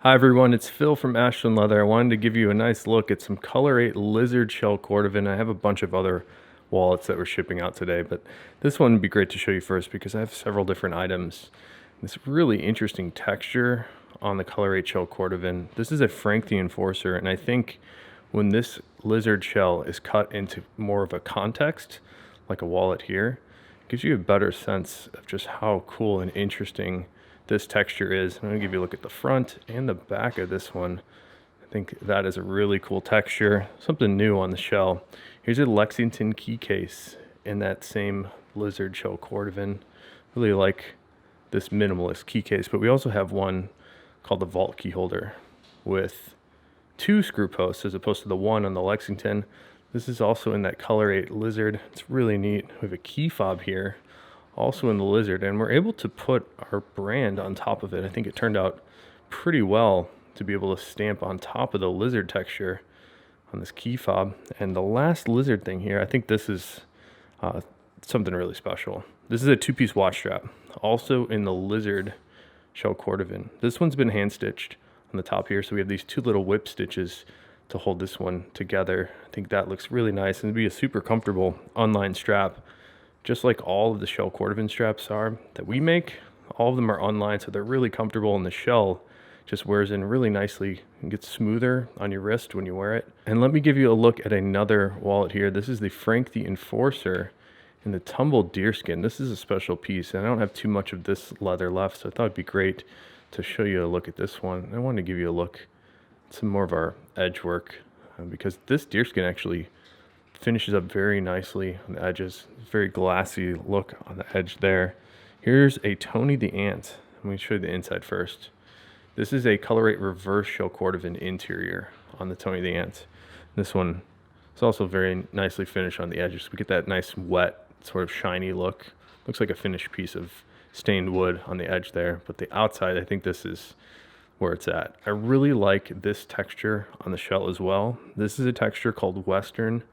Hi everyone, it's Phil from Ashland Leather. I wanted to give you a nice look at some Color 8 Lizard Shell Cordovan. I have a bunch of other wallets that we're shipping out today, but this one would be great to show you first because I have several different items. This really interesting texture on the Color 8 Shell Cordovan. This is a Frank the Enforcer, and I think when this lizard shell is cut into more of a context, like a wallet here, it gives you a better sense of just how cool and interesting this texture is. I'm going to give you a look at the front and the back of this one. I think that is a really cool texture, something new on the shell. Here's a Lexington Key Case in that same Lizard Shell Cordovan. Really like this minimalist key case, but we also have one called the Vault Key Holder with 2 screw posts as opposed to the one on the Lexington. This is also in that Color 8 Lizard. It's really neat. We have a key fob here, also in the Lizard, and we're able to put our brand on top of it. I think it turned out pretty well to be able to stamp on top of the Lizard texture on this key fob. And the last Lizard thing here, I think this is something really special. This is a 2-piece watch strap, also in the Lizard Shell Cordovan. This one's been hand stitched on the top here, so we have these 2 little whip stitches to hold this one together. I think that looks really nice, and it'd be a super comfortable online strap, just like all of the Shell Cordovan straps are that we make. All of them are online, so they're really comfortable, and the shell just wears in really nicely and gets smoother on your wrist when you wear it. And let me give you a look at another wallet here. This is the Frank the Enforcer in the tumbled deerskin. This is a special piece, and I don't have too much of this leather left, so I thought it'd be great to show you a look at this one. I wanted to give you a look at some more of our edge work because this deerskin actually finishes up very nicely on the edges. Very glassy look on the edge there. Here's a Tony the Ant. Let me show you the inside first. This is a Color 8 reverse Shell Cordovan interior on the Tony the Ant. This one is also very nicely finished on the edges. We get that nice wet, sort of shiny look. Looks like a finished piece of stained wood on the edge there, but the outside, I think this is where it's at. I really like this texture on the shell as well. This is a texture called Western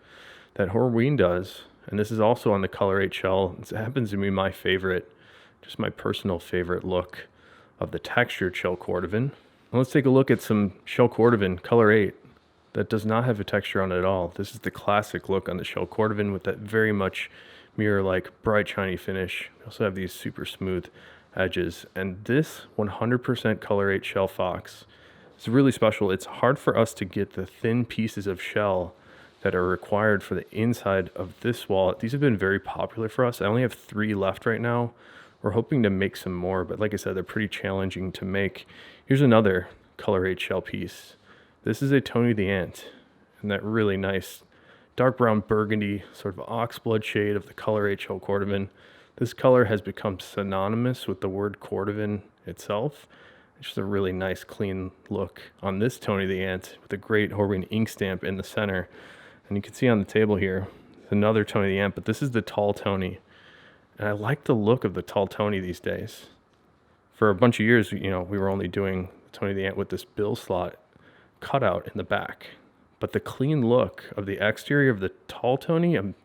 that Horween does, and this is also on the Color 8 shell. It happens to be my favorite, just my personal favorite look of the textured Shell Cordovan. Now let's take a look at some Shell Cordovan Color 8 that does not have a texture on it at all. This is the classic look on the Shell Cordovan with that very much mirror-like bright shiny finish. We also have these super smooth edges, and this 100% Color 8 shell fox is really special. It's hard for us to get the thin pieces of shell that are required for the inside of this wallet. These have been very popular for us. I only have 3 left right now. We're hoping to make some more, but like I said, they're pretty challenging to make. Here's another Color 8 shell piece. This is a Tony the Ant, and that really nice dark brown burgundy sort of oxblood shade of the Color 8 Shell Cordovan. This color has become synonymous with the word Cordovan itself. It's just a really nice clean look on this Tony the Ant with a great Horween ink stamp in the center. And you can see on the table here, another Tony the Ant, but this is the tall Tony. And I like the look of the tall Tony these days. For a bunch of years, we were only doing Tony the Ant with this bill slot cutout in the back. But the clean look of the exterior of the tall Tony, I'm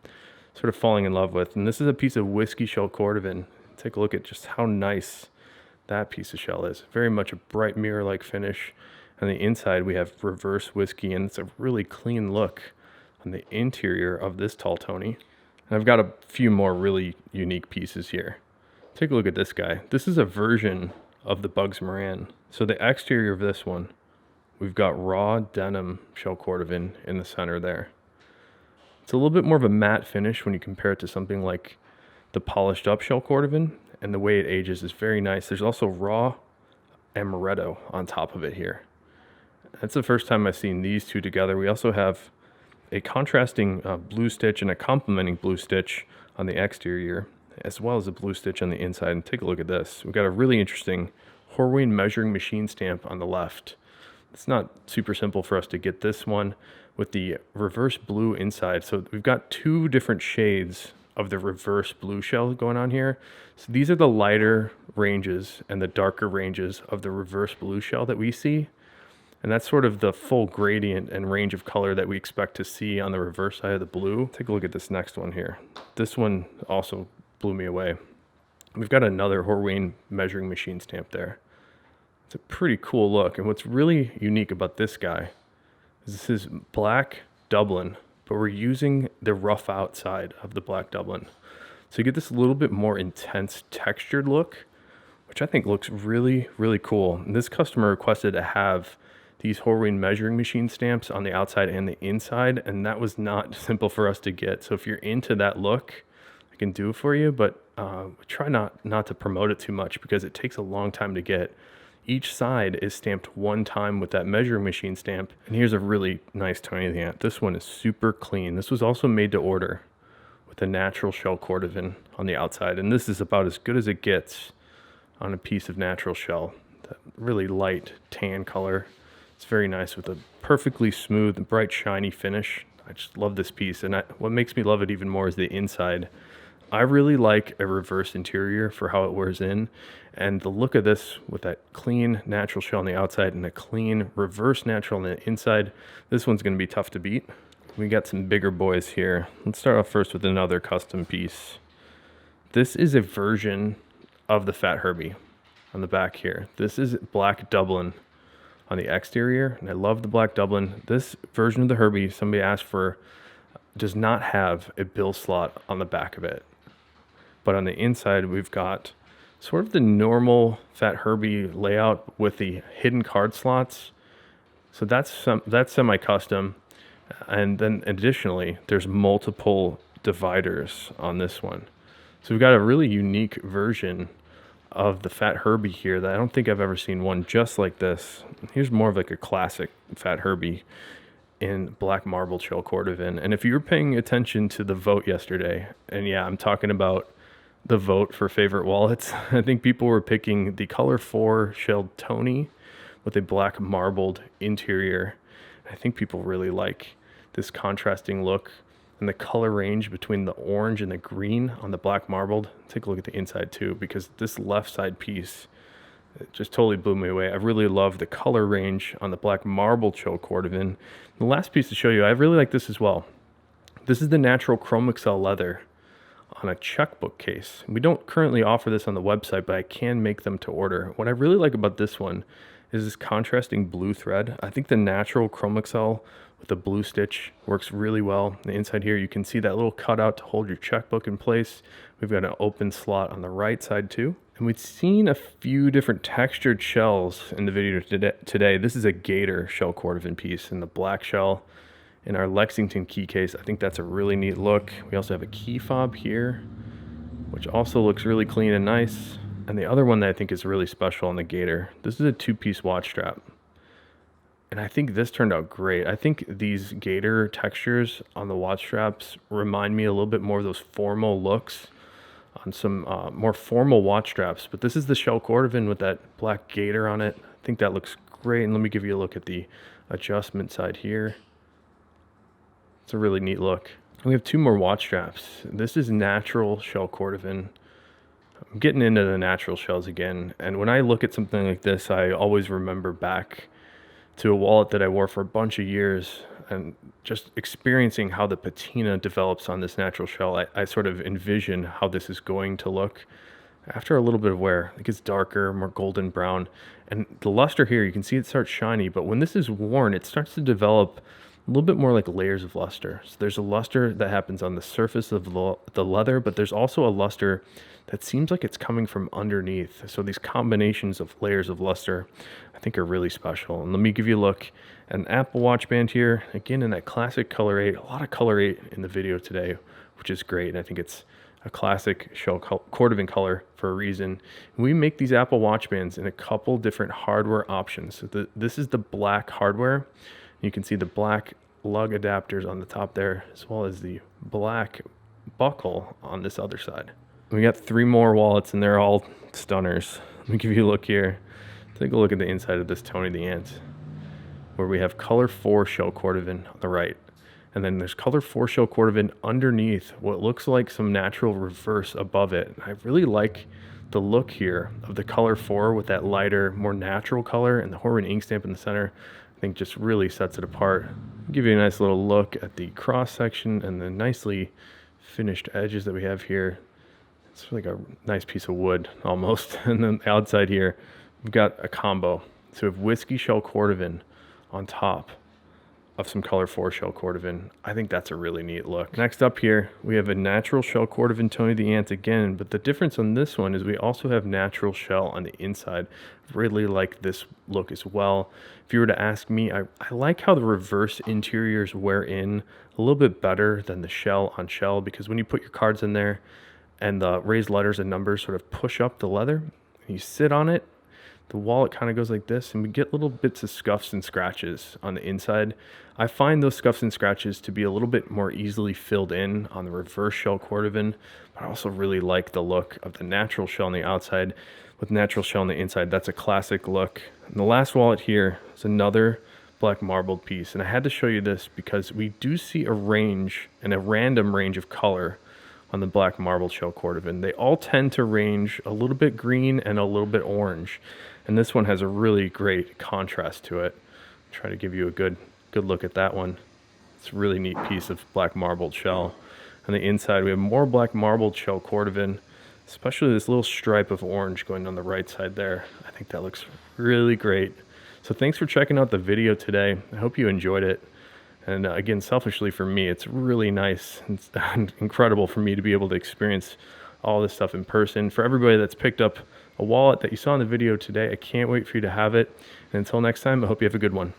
sort of falling in love with. And this is a piece of Whiskey Shell Cordovan. Take a look at just how nice that piece of shell is. Very much a bright mirror-like finish. On the inside, we have reverse whiskey, and it's a really clean look on the interior of this tall Tony. And I've got a few more really unique pieces here. Take a look at this guy. This is a version of the Bugs Moran. So the exterior of this one, we've got raw denim Shell Cordovan in the center there. It's a little bit more of a matte finish when you compare it to something like the polished up Shell Cordovan, and the way it ages is very nice. There's also raw amaretto on top of it here. That's the first time I've seen these two together. We also have a contrasting blue stitch and a complementing blue stitch on the exterior, as well as a blue stitch on the inside. And take a look at this. We've got a really interesting Horween measuring machine stamp on the left. It's not super simple for us to get this one with the reverse blue inside. So we've got 2 different shades of the reverse blue shell going on here. So these are the lighter ranges and the darker ranges of the reverse blue shell that we see. And that's sort of the full gradient and range of color that we expect to see on the reverse side of the blue. Take a look at this next one here. This one also blew me away. We've got another Horween measuring machine stamp there. It's a pretty cool look. And what's really unique about this guy is this is black Dublin, but we're using the rough outside of the black Dublin. So you get this little bit more intense textured look, which I think looks really, really cool. And this customer requested to have these Horween measuring machine stamps on the outside and the inside, and that was not simple for us to get. So if you're into that look, I can do it for you, but try not to promote it too much because it takes a long time to get. Each side is stamped one time with that measuring machine stamp. And here's a really nice Tony of the Ant. This one is super clean. This was also made to order with a natural shell cordovan on the outside. And this is about as good as it gets on a piece of natural shell. That really light tan color. It's very nice with a perfectly smooth and bright shiny finish. I just love this piece. And what makes me love it even more is the inside. I really like a reverse interior for how it wears in, and the look of this with that clean natural shell on the outside and a clean reverse natural on the inside, this one's going to be tough to beat. We got some bigger boys here. Let's start off first with another custom piece. This is a version of the Fat Herbie on the back here. This is black Dublin on the exterior, and I love the black Dublin. This version of the Herbie, somebody asked for, does not have a bill slot on the back of it. But on the inside, we've got sort of the normal Fat Herbie layout with the hidden card slots. So that's semi-custom. And then additionally, there's multiple dividers on this one. So we've got a really unique version of the Fat Herbie here that I don't think I've ever seen one just like this. Here's more of like a classic Fat Herbie in black marbled shell cordovan. And if you were paying attention to the vote yesterday, and yeah, I'm talking about the vote for favorite wallets, I think people were picking the color 4 shelled Tony with a black marbled interior. I think people really like this contrasting look and the color range between the orange and the green on the black marbled. Take a look at the inside too, because this left side piece, it just totally blew me away. I really love the color range on the black marbled shell cordovan. The last piece to show you, I really like this as well. This is the natural Chrome Excel leather on a checkbook case. We don't currently offer this on the website, but I can make them to order. What I really like about this one is this contrasting blue thread. I think the natural Chrome Excel with the blue stitch works really well. On the inside here, you can see that little cutout to hold your checkbook in place. We've got an open slot on the right side too. And we've seen a few different textured shells in the video today. This is a gator shell cordovan piece in the black shell in our Lexington Key Case. I think that's a really neat look. We also have a key fob here, which also looks really clean and nice. And the other one that I think is really special on the gator, this is a 2-piece watch strap. And I think this turned out great. I think these gator textures on the watch straps remind me a little bit more of those formal looks on some more formal watch straps. But this is the shell cordovan with that black gator on it. I think that looks great. And let me give you a look at the adjustment side here. It's a really neat look. We have 2 more watch straps. This is natural shell cordovan. I'm getting into the natural shells again. And when I look at something like this, I always remember back to a wallet that I wore for a bunch of years and just experiencing how the patina develops on this natural shell. I sort of envision how this is going to look after a little bit of wear. It gets darker, more golden brown. And the luster here, you can see it starts shiny, but when this is worn, it starts to develop a little bit more like layers of luster. So there's a luster that happens on the surface of the leather, but there's also a luster that seems like it's coming from underneath. So these combinations of layers of luster, I think, are really special. And let me give you a look at an Apple Watch band here. Again, in that classic color 8, a lot of color 8 in the video today, which is great. And I think it's a classic shell cordovan color for a reason. And we make these Apple Watch bands in a couple different hardware options. So this is the black hardware. You can see the black lug adapters on the top there, as well as the black buckle on this other side. We got 3 more wallets, and they're all stunners. Let me give you a look here. Take a look at the inside of this Tony the Ant, where we have color 4 shell cordovan on the right. And then there's color 4 shell cordovan underneath what looks like some natural reverse above it. I really like the look here of the color 4 with that lighter, more natural color and the Horween ink stamp in the center. I think just really sets it apart. I'll give you a nice little look at the cross section and the nicely finished edges that we have here. It's like a nice piece of wood almost. And then outside here, we've got a combo. So we have Whiskey Shell Cordovan on top of some color 4 shell Cordovan. I think that's a really neat look. Next up here, we have a natural shell Cordovan Tony the Ant again, but the difference on this one is we also have natural shell on the inside. Really like this look as well. If you were to ask me, I like how the reverse interiors wear in a little bit better than the shell on shell, because when you put your cards in there and the raised letters and numbers sort of push up the leather, and you sit on it, the wallet kind of goes like this, and we get little bits of scuffs and scratches on the inside. I find those scuffs and scratches to be a little bit more easily filled in on the reverse shell Cordovan, but I also really like the look of the natural shell on the outside with natural shell on the inside. That's a classic look. And the last wallet here is another black marbled piece, and I had to show you this because we do see a range and a random range of color on the black marbled shell Cordovan. They all tend to range a little bit green and a little bit orange, and this one has a really great contrast to it. Try to give you a good look at that one. It's a really neat piece of black marbled shell. On the inside, we have more black marbled shell Cordovan, especially this little stripe of orange going down the right side there. I think that looks really great. So thanks for checking out the video today. I hope you enjoyed it. And again, selfishly for me, it's really nice and incredible for me to be able to experience all this stuff in person. For everybody that's picked up a wallet that you saw in the video today, I can't wait for you to have it. And until next time, I hope you have a good one.